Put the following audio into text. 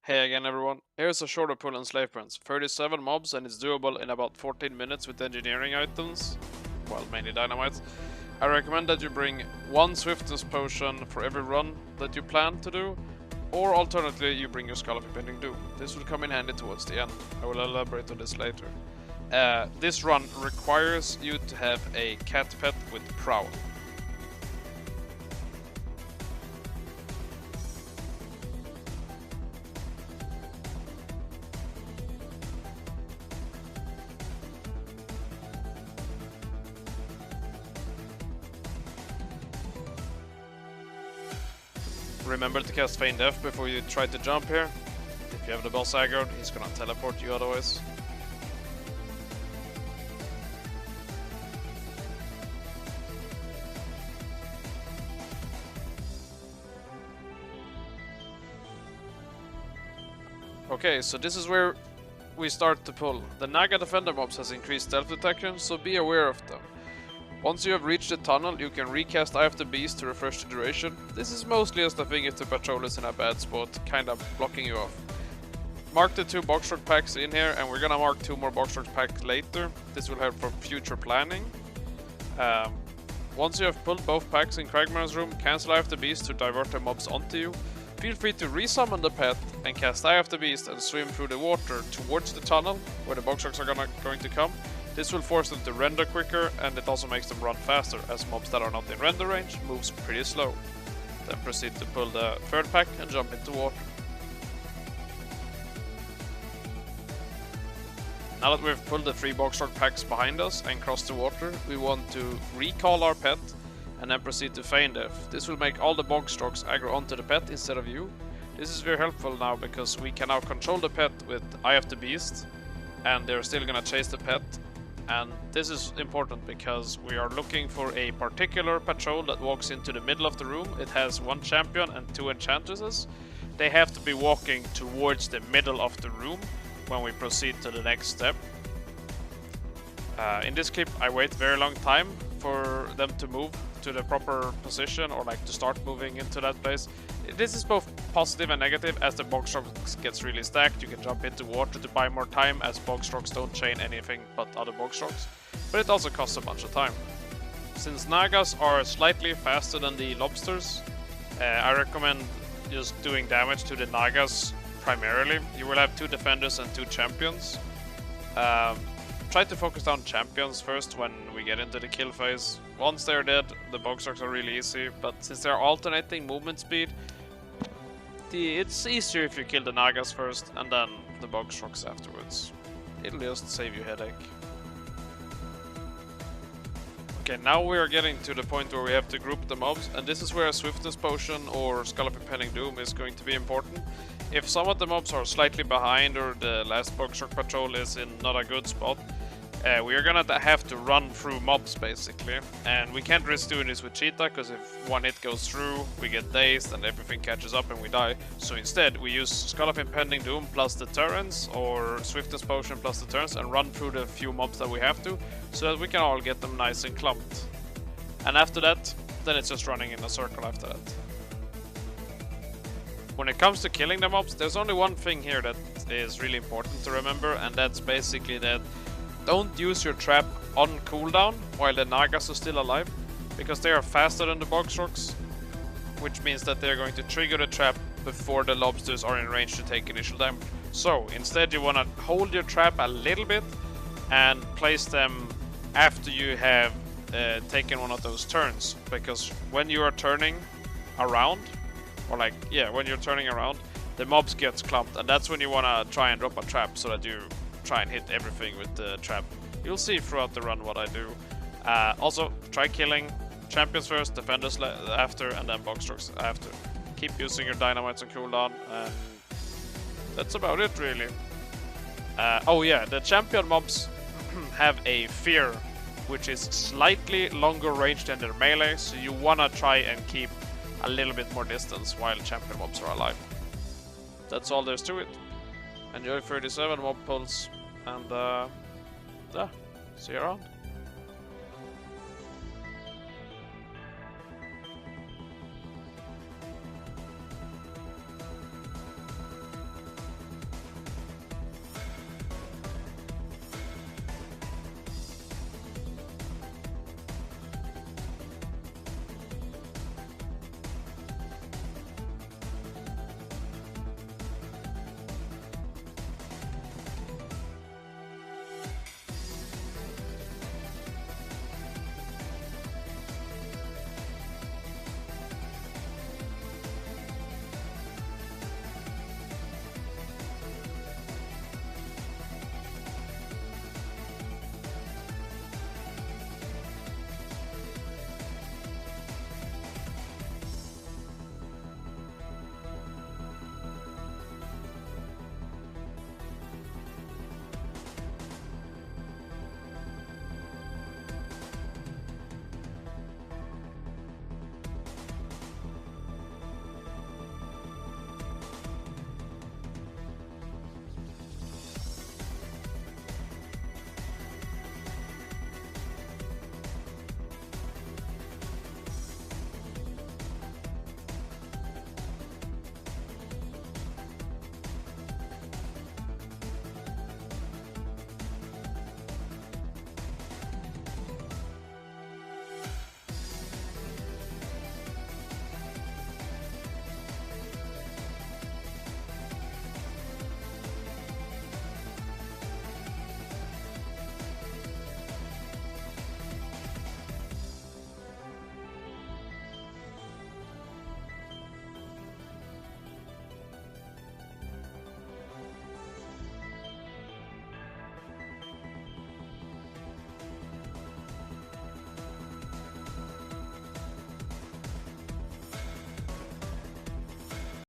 Hey again everyone, here's a shorter pull on slave prints, 37 mobs and it's doable in about 14 minutes with engineering items, well mainly dynamites. I recommend that you bring one swiftness potion for every run that you plan to do, or alternatively you bring your Skull of Impending Doom. This will come in handy towards the end, I will elaborate on this later. This run requires you to have a cat pet with Prowl. Remember to cast Feign Death before you try to jump here. If you have the boss aggroed, he's gonna teleport you otherwise. Okay, so this is where we start to pull. The Naga Defender mobs has increased stealth detection, so be aware of them. Once you have reached the tunnel, you can recast Eye of the Beast to refresh the duration. This is mostly just a thing if the patrol is in a bad spot, kinda blocking you off. Mark the 2 box packs in here, and we're gonna mark 2 more box packs later. This will help for future planning. Once you have pulled both packs in Cragmar's room, cancel Eye of the Beast to divert the mobs onto you. Feel free to resummon the pet and cast Eye of the Beast and swim through the water towards the tunnel where the box are going to come. This will force them to render quicker, and it also makes them run faster, as mobs that are not in render range moves pretty slow. Then proceed to pull the 3rd pack and jump into water. Now that we've pulled the 3 box packs behind us and crossed the water, we want to recall our pet and then proceed to Feign Death. This will make all the box aggro onto the pet instead of you. This is very helpful now because we can now control the pet with Eye of the Beast, and they're still gonna chase the pet. And this is important because we are looking for a particular patrol that walks into the middle of the room. It has 1 champion and 2 enchantresses. They have to be walking towards the middle of the room when we proceed to the next step. In this clip I wait very long time for them to move to the proper position, or like to start moving into that place. This is both positive and negative. As the box rocks gets really stacked, you can jump into water to buy more time, as box rocks don't chain anything but other box rocks. But it also costs a bunch of time. Since Nagas are slightly faster than the lobsters, I recommend just doing damage to the Nagas primarily. You will have 2 defenders and 2 champions. Try to focus on champions first when we get into the kill phase. Once they're dead, the box rocks are really easy, but since they're alternating movement speed, it's easier if you kill the Nagas first and then the box rocks afterwards. It'll just save you headache. Okay, now we are getting to the point where we have to group the mobs, and this is where a Swiftness Potion or Skull of Impending Doom is going to be important. If some of the mobs are slightly behind or the last box rock patrol is in not a good spot, we are gonna have to run through mobs basically, and we can't risk doing this with Cheetah because if 1 hit goes through, we get dazed and everything catches up and we die. So instead we use Skull of Impending Doom plus deterrence, or Swiftness Potion plus deterrence, and run through the few mobs that we have to, so that we can all get them nice and clumped. And after that, then it's just running in a circle after that. When it comes to killing the mobs, there's only one thing here that is really important to remember, and that's basically that don't use your trap on cooldown while the Nagas are still alive, because they are faster than the box rocks, which means that they're going to trigger the trap before the lobsters are in range to take initial damage. So instead you want to hold your trap a little bit and place them after you have taken one of those turns, because when you are turning around, or when you're turning around, the mobs gets clumped, and that's when you want to try and drop a trap so that you try and hit everything with the trap. You'll see throughout the run what I do. Also, try killing champions first, defenders after, and then box rocks after. Keep using your dynamites on cooldown, and that's about it really. Oh yeah, the champion mobs have a fear, which is slightly longer range than their melee, so you wanna try and keep a little bit more distance while champion mobs are alive. That's all there's to it. Enjoy 37 mob pulls, and yeah, see you around.